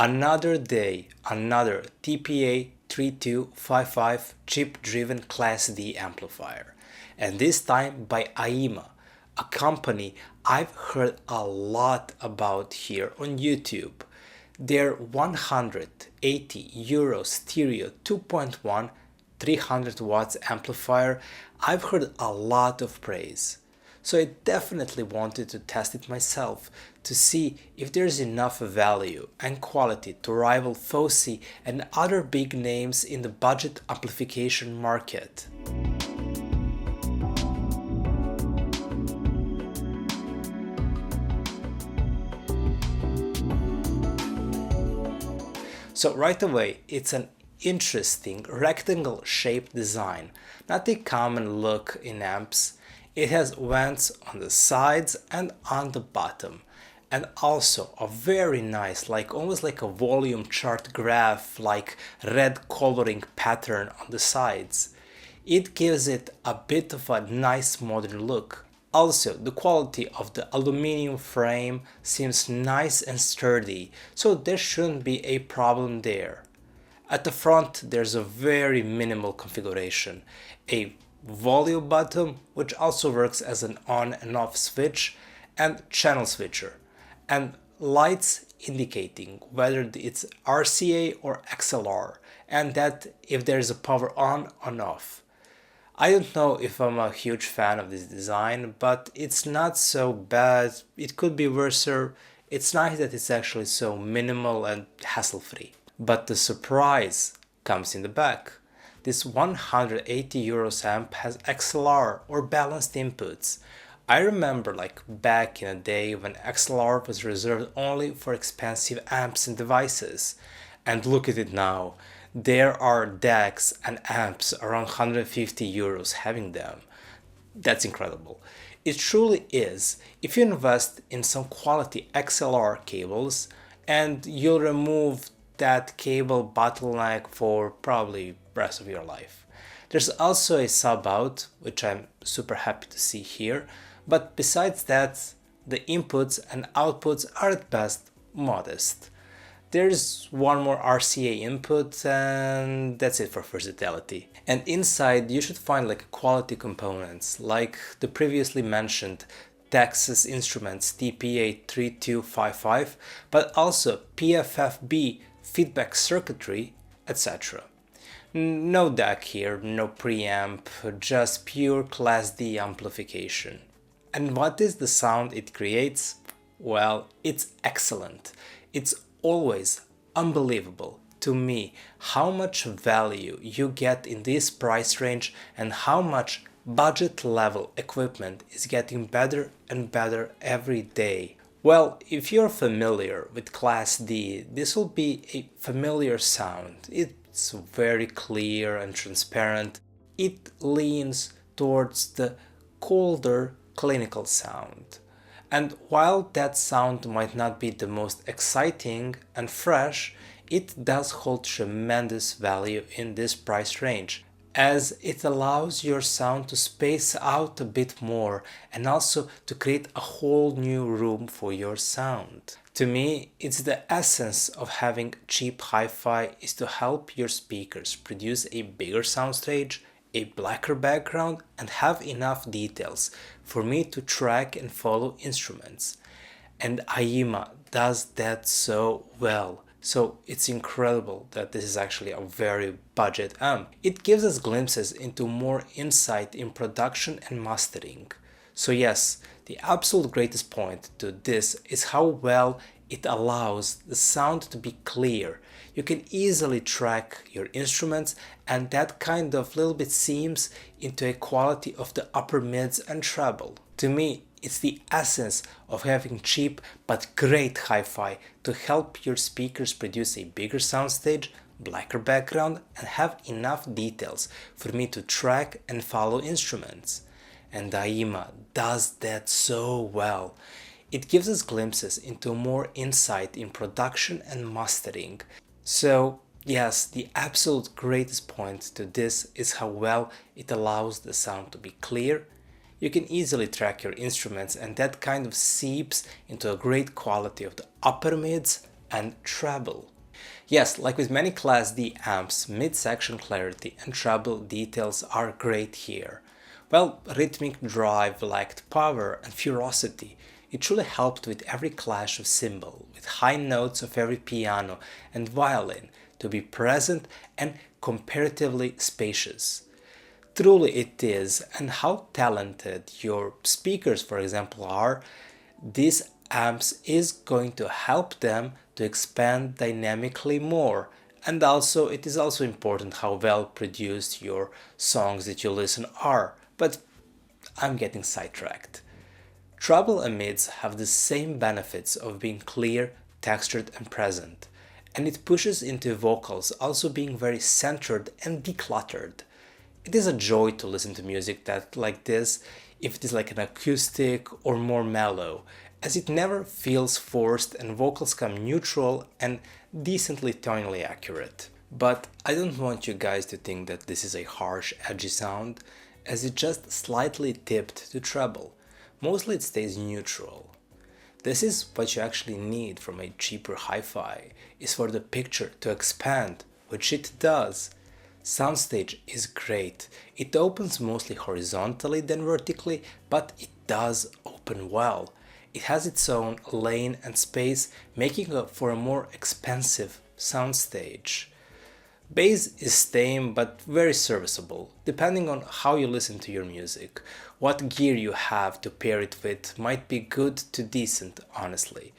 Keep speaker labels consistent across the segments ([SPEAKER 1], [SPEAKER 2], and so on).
[SPEAKER 1] Another day, another TPA 3255 chip-driven Class D amplifier, and this time by Aiyima, a company I've heard a lot about here on YouTube. Their 180 euro stereo 2.1 300 watts amplifier, I've heard a lot of praise. So I definitely wanted to test it myself to see if there's enough value and quality to rival Fosi and other big names in the budget amplification market. So right away, it's an interesting rectangle shaped design, not a common look in amps. It has vents on the sides and on the bottom, and also a very nice, almost like a volume chart graph, like red coloring pattern on the sides. It gives it a bit of a nice modern look. Also, the quality of the aluminum frame seems nice and sturdy, so there shouldn't be a problem there. At the front, there's a very minimal configuration. A volume button, which also works as an on and off switch, and channel switcher, and lights indicating whether it's RCA or XLR, and that if there's a power on or off. I don't know if I'm a huge fan of this design, but it's not so bad. It could be worse. It's nice that it's actually so minimal and hassle-free. But the surprise comes in the back. This 180 euros amp has XLR or balanced inputs. I remember back in a day when XLR was reserved only for expensive amps and devices. And look at it now. There are DACs and amps around 150 euros having them. That's incredible. It truly is if you invest in some quality XLR cables and you'll remove that cable bottleneck for probably the rest of your life. There's also a sub out, which I'm super happy to see here, but besides that, the inputs and outputs are at best modest. There's one more RCA input and that's it for versatility. And inside you should find quality components like the previously mentioned Texas Instruments TPA 3255, but also PFFB feedback circuitry, etc. No DAC here, no preamp, just pure Class D amplification. And what is the sound it creates? Well, it's excellent. It's always unbelievable to me how much value you get in this price range and how much budget level equipment is getting better and better every day. Well, if you're familiar with Class D, this will be a familiar sound. It's very clear and transparent. It leans towards the colder clinical sound. And while that sound might not be the most exciting and fresh, it does hold tremendous value in this price range, as it allows your sound to space out a bit more and also to create a whole new room for your sound. To me, it's the essence of having cheap hi-fi is to help your speakers produce a bigger soundstage, a blacker background, and have enough details for me to track and follow instruments. And Aiyima does that so well. So it's incredible that this is actually a very budget amp. It gives us glimpses into more insight in production and mastering. So yes, the absolute greatest point to this is how well it allows the sound to be clear. You can easily track your instruments, and that kind of little bit seems into a quality of the upper mids and treble. To me, it's the essence of having cheap but great hi-fi to help your speakers produce a bigger soundstage, blacker background, and have enough details for me to track and follow instruments. And Aiyima does that so well. It gives us glimpses into more insight in production and mastering. So yes, the absolute greatest point to this is how well it allows the sound to be clear. You can easily track your instruments, and that kind of seeps into a great quality of the upper mids and treble. Yes, like with many Class D amps, mid-section clarity and treble details are great here. While rhythmic drive lacked power and ferocity, it truly helped with every clash of cymbal, with high notes of every piano and violin to be present and comparatively spacious. Truly it is, and how talented your speakers, for example, are, these amps is going to help them to expand dynamically more. And also, it is also important how well produced your songs that you listen are. But I'm getting sidetracked. Treble amids have the same benefits of being clear, textured, and present, and it pushes into vocals also being very centered and decluttered. It is a joy to listen to music that like this if it is like an acoustic or more mellow, as it never feels forced and vocals come neutral and decently tonally accurate. But I don't want you guys to think that this is a harsh, edgy sound, as it just slightly tipped to treble. Mostly it stays neutral. This is what you actually need from a cheaper hi-fi, is for the picture to expand, which it does. Soundstage is great. It opens mostly horizontally than vertically, but it does open well. It has its own lane and space, making it for a more expensive soundstage. Bass is tame but very serviceable, depending on how you listen to your music. What gear you have to pair it with might be good to decent, honestly.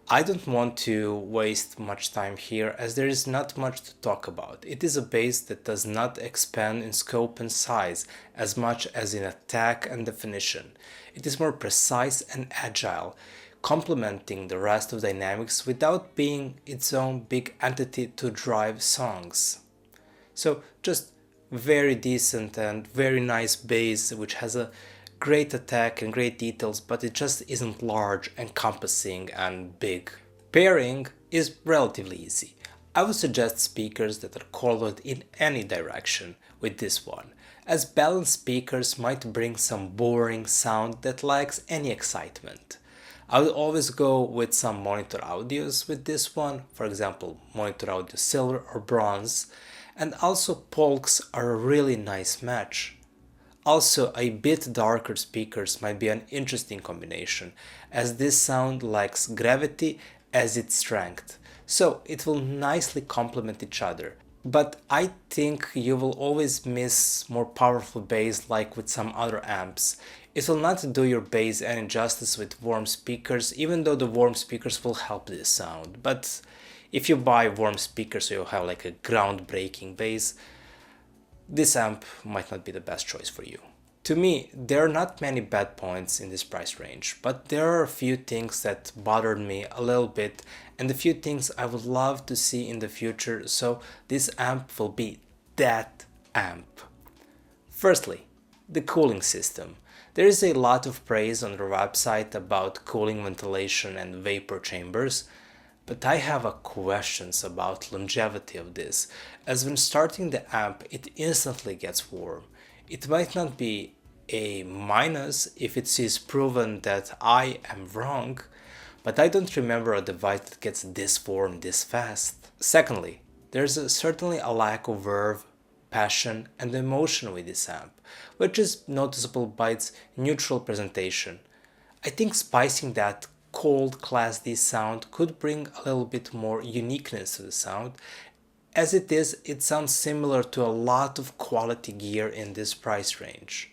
[SPEAKER 1] I don't want to waste much time here as there is not much to talk about. It is a bass that does not expand in scope and size as much as in attack and definition. It is more precise and agile, complementing the rest of dynamics without being its own big entity to drive songs. So just very decent and very nice bass which has a great attack and great details, but it just isn't large, encompassing and big. Pairing is relatively easy. I would suggest speakers that are colored in any direction with this one, as balanced speakers might bring some boring sound that lacks any excitement. I would always go with some monitor audios with this one, for example monitor audio silver or bronze, and also polks are a really nice match. Also, a bit darker speakers might be an interesting combination, as this sound lacks gravity as its strength, so it will nicely complement each other. But I think you will always miss more powerful bass like with some other amps. It will not do your bass any justice with warm speakers, even though the warm speakers will help this sound. But if you buy warm speakers so you'll have like a groundbreaking bass, this amp might not be the best choice for you. To me, there are not many bad points in this price range, but there are a few things that bothered me a little bit and a few things I would love to see in the future, so this amp will be that amp. Firstly, the cooling system. There is a lot of praise on their website about cooling, ventilation and vapor chambers, but I have questions about longevity of this, as when starting the amp it instantly gets warm. It might not be a minus if it is proven that I am wrong, but I don't remember a device that gets this warm this fast. Secondly, there's certainly a lack of verve, passion and emotion with this amp, which is noticeable by its neutral presentation. I think spicing that cold Class D sound could bring a little bit more uniqueness to the sound. As it is, it sounds similar to a lot of quality gear in this price range.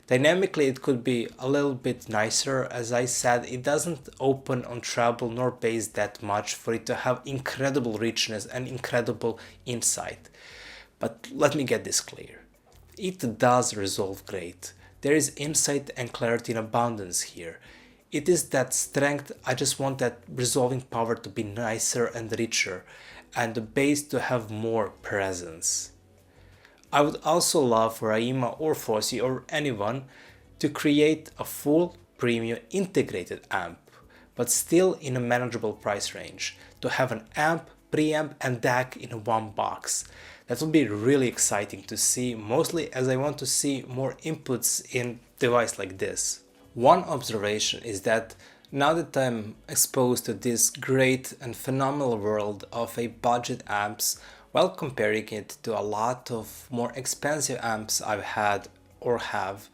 [SPEAKER 1] Dynamically it could be a little bit nicer, as I said, it doesn't open on treble nor bass that much for it to have incredible richness and incredible insight. But let me get this clear. It does resolve great. There is insight and clarity in abundance here. It is that strength, I just want that resolving power to be nicer and richer, and the bass to have more presence. I would also love for Aiyima or Fosi or anyone to create a full premium integrated amp, but still in a manageable price range, to have an amp, preamp and DAC in one box. That would be really exciting to see, mostly as I want to see more inputs in a device like this. One observation is that Now that I'm exposed to this great and phenomenal world of a budget amps, while comparing it to a lot of more expensive amps I've had or have,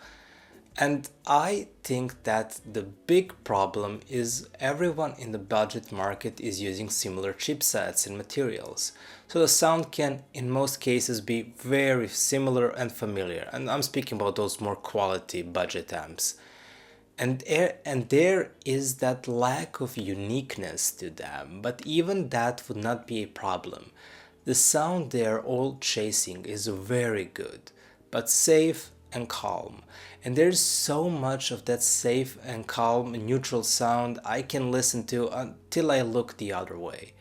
[SPEAKER 1] and I think that the big problem is everyone in the budget market is using similar chipsets and materials. So the sound can, in most cases, be very similar and familiar. And I'm speaking about those more quality budget amps. And there is that lack of uniqueness to them, but even that would not be a problem. The sound they are all chasing is very good, but safe and calm. And there's so much of that safe and calm and neutral sound I can listen to until I look the other way.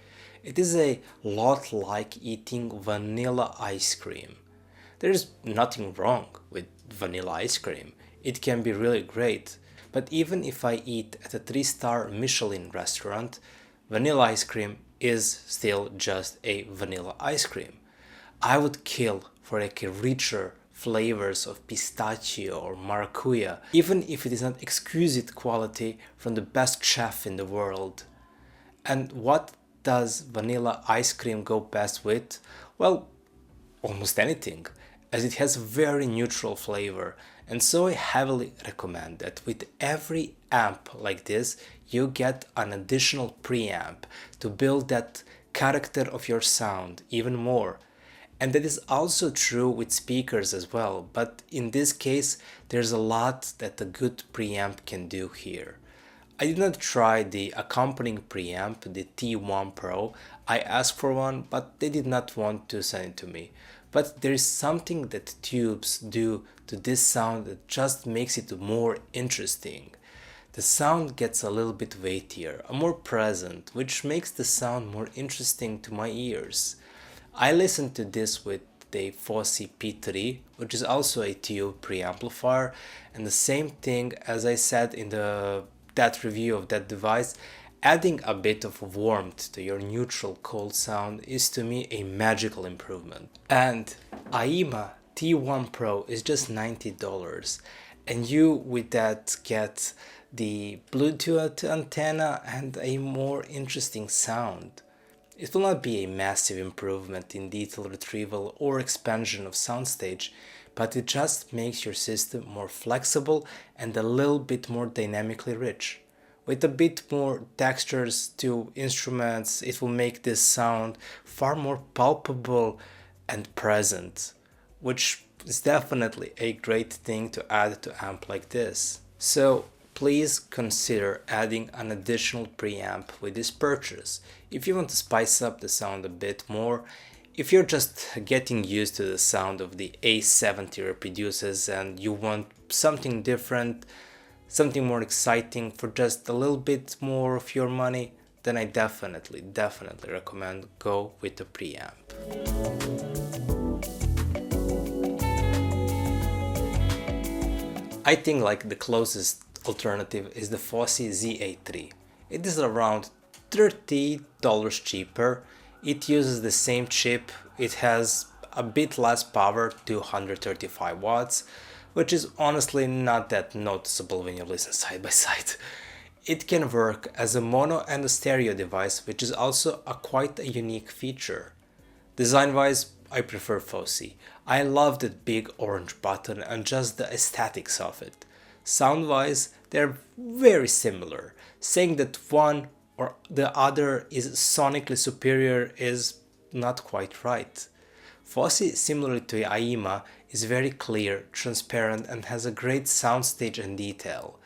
[SPEAKER 1] It is a lot like eating vanilla ice cream. There's nothing wrong with vanilla ice cream. It can be really great. But even if I eat at a 3-star Michelin restaurant, vanilla ice cream is still just a vanilla ice cream. I would kill for like a richer flavors of pistachio or maracuja, even if it is not exquisite quality from the best chef in the world. And what does vanilla ice cream go best with? Well, almost anything, as it has a very neutral flavor, and so I heavily recommend that with every amp like this you get an additional preamp to build that character of your sound even more. And that is also true with speakers as well, but in this case there's a lot that a good preamp can do here. I did not try the accompanying preamp, the T1 Pro. I asked for one, but they did not want to send it to me. But there is something that tubes do to this sound that just makes it more interesting. The sound gets a little bit weightier, more present, which makes the sound more interesting to my ears. I listened to this with the Fosi P3, which is also a tube preamplifier, and the same thing as I said in that review of that device, adding a bit of warmth to your neutral cold sound is to me a magical improvement. And Aiyima T1 Pro is just $90, and you with that get the Bluetooth antenna and a more interesting sound. It will not be a massive improvement in detail retrieval or expansion of soundstage, but it just makes your system more flexible and a little bit more dynamically rich. With a bit more textures to instruments, it will make this sound far more palpable and present, which is definitely a great thing to add to amp like this. So please consider adding an additional preamp with this purchase if you want to spice up the sound a bit more. If you're just getting used to the sound of the A70 reproduces and you want something different, something more exciting for just a little bit more of your money, then I definitely recommend go with the preamp. I think like the closest alternative is the Fosi ZA3. It is around $30 cheaper. It uses the same chip. It has a bit less power, 235 watts, which is honestly not that noticeable when you listen side by side. It can work as a mono and a stereo device, which is also quite a unique feature. Design-wise, I prefer Fosi. I love that big orange button and just the aesthetics of it. Sound-wise, they're very similar. Saying that one or the other is sonically superior is not quite right. Fosi, similarly to Aiyima, is very clear, transparent, and has a great soundstage and detail.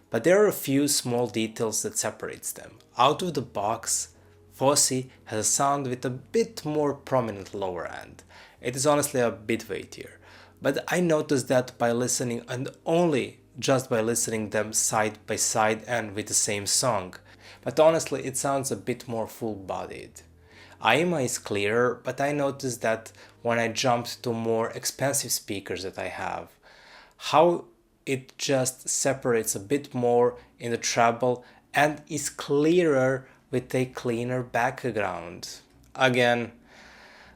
[SPEAKER 1] But there are a few small details that separates them. Out of the box, Fosi has a sound with a bit more prominent lower end. It is honestly a bit weightier. But I noticed that by listening, and only just by listening them side by side and with the same song. But honestly, it sounds a bit more full-bodied. Aiyima is clearer, but I noticed that when I jumped to more expensive speakers that I have, how it just separates a bit more in the treble and is clearer with a cleaner background. Again,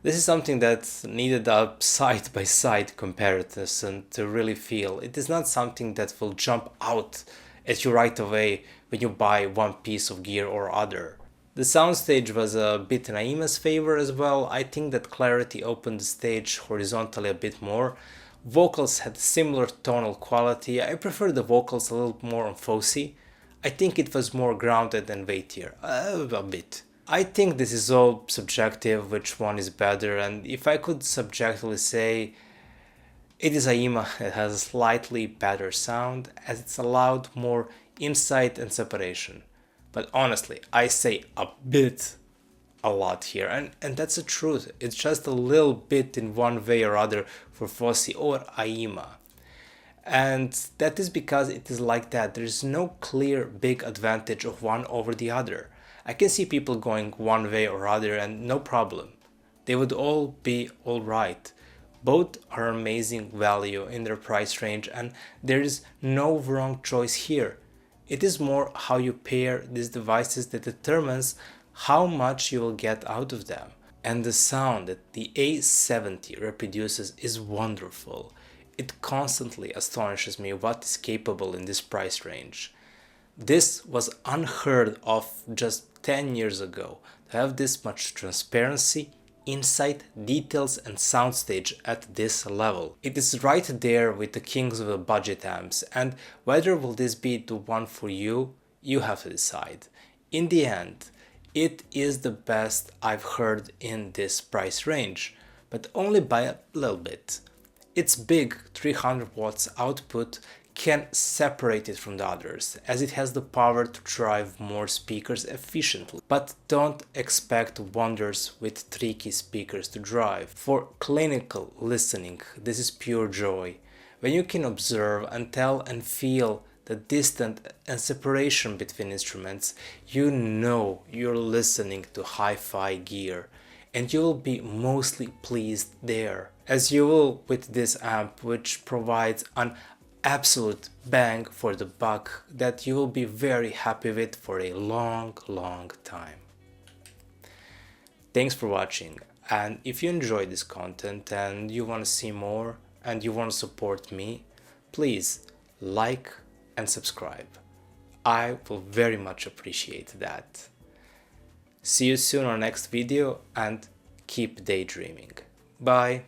[SPEAKER 1] this is something that needed a side-by-side comparison to really feel. It is not something that will jump out at you right away when you buy one piece of gear or other. The soundstage was a bit in Aiyima's favor as well. I think that clarity opened the stage horizontally a bit more. Vocals had similar tonal quality. I prefer the vocals a little more on Fosi. I think it was more grounded and weightier, a bit. I think this is all subjective, which one is better, and if I could subjectively say, it is Aiyima that has a slightly better sound, as it's allowed more insight and separation. But honestly, I say a bit a lot here, and that's the truth. It's just a little bit in one way or other for Fosi or Aiyima. And that is because it is like that. There is no clear big advantage of one over the other. I can see people going one way or other and no problem. They would all be alright. Both are amazing value in their price range and there is no wrong choice here. It is more how you pair these devices that determines how much you will get out of them. And the sound that the A70 reproduces is wonderful. It constantly astonishes me what is capable in this price range. This was unheard of just 10 years ago, to have this much transparency, insight, details and soundstage at this level. It is right there with the kings of the budget amps, and whether will this be the one for you, you have to decide. In the end, it is the best I've heard in this price range, but only by a little bit. Its big 300 watts output can separate it from the others, as it has the power to drive more speakers efficiently. But don't expect wonders with tricky speakers to drive. For clinical listening, this is pure joy. When you can observe and tell and feel the distance and separation between instruments, you know you're listening to hi-fi gear, and you will be mostly pleased there, as you will with this amp, which provides an absolute bang for the buck that you will be very happy with for a long time. Thanks for watching, and if you enjoyed this content and you want to see more and you want to support me, please like and subscribe. I will very much appreciate that. See you soon on our next video and keep daydreaming. Bye.